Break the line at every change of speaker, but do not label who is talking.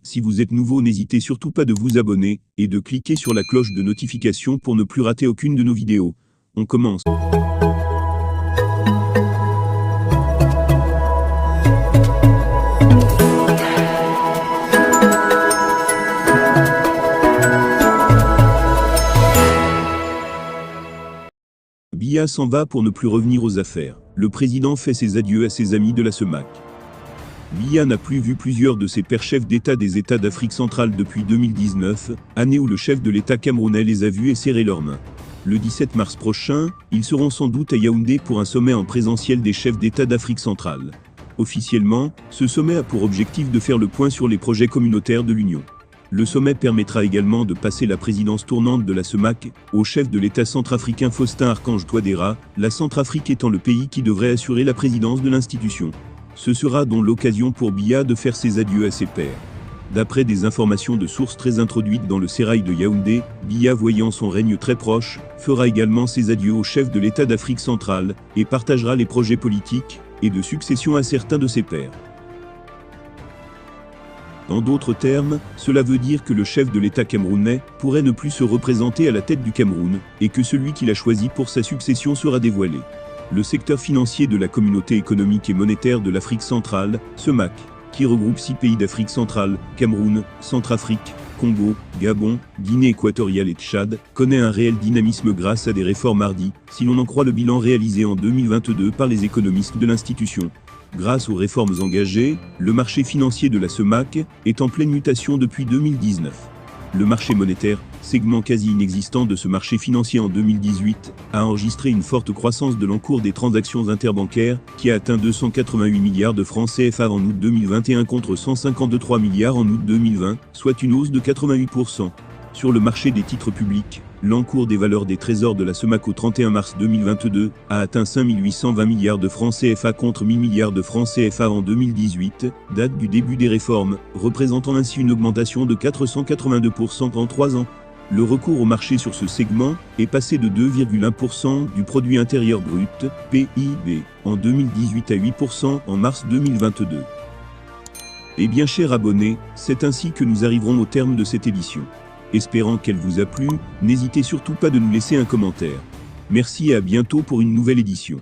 Si vous êtes nouveau, n'hésitez surtout pas de vous abonner et de cliquer sur la cloche de notification pour ne plus rater aucune de nos vidéos. On commence. Biya s'en va pour ne plus revenir aux affaires. Le président fait ses adieux à ses amis de la CEMAC. Biya n'a plus vu plusieurs de ses pairs chefs d'État des États d'Afrique centrale depuis 2019, année où le chef de l'État camerounais les a vus et serré leurs mains. Le 17 mars prochain, ils seront sans doute à Yaoundé pour un sommet en présentiel des chefs d'État d'Afrique centrale. Officiellement, ce sommet a pour objectif de faire le point sur les projets communautaires de l'Union. Le sommet permettra également de passer la présidence tournante de la CEMAC au chef de l'État centrafricain Faustin Archange Touadéra, la Centrafrique étant le pays qui devrait assurer la présidence de l'institution. Ce sera donc l'occasion pour Biya de faire ses adieux à ses pairs. D'après des informations de sources très introduites dans le sérail de Yaoundé, Biya, voyant son règne très proche, fera également ses adieux au chef de l'État d'Afrique centrale et partagera les projets politiques et de succession à certains de ses pairs. En d'autres termes, cela veut dire que le chef de l'État camerounais pourrait ne plus se représenter à la tête du Cameroun, et que celui qu'il a choisi pour sa succession sera dévoilé. Le secteur financier de la Communauté économique et monétaire de l'Afrique centrale, CEMAC, qui regroupe 6 pays d'Afrique centrale, Cameroun, Centrafrique, Congo, Gabon, Guinée équatoriale et Tchad, connaît un réel dynamisme grâce à des réformes hardies, si l'on en croit le bilan réalisé en 2022 par les économistes de l'institution. Grâce aux réformes engagées, le marché financier de la CEMAC est en pleine mutation depuis 2019. Le marché monétaire, segment quasi inexistant de ce marché financier en 2018, a enregistré une forte croissance de l'encours des transactions interbancaires, qui a atteint 288 milliards de francs CFA en août 2021 contre 153 milliards en août 2020, soit une hausse de 88%. Sur le marché des titres publics, l'encours des valeurs des trésors de la CEMAC au 31 mars 2022 a atteint 5 820 milliards de francs CFA contre 1000 milliards de francs CFA en 2018, date du début des réformes, représentant ainsi une augmentation de 482% en 3 ans. Le recours au marché sur ce segment est passé de 2,1% du produit intérieur brut, PIB, en 2018 à 8% en mars 2022. Eh bien, chers abonnés, c'est ainsi que nous arriverons au terme de cette édition. Espérant qu'elle vous a plu, n'hésitez surtout pas de nous laisser un commentaire. Merci et à bientôt pour une nouvelle édition.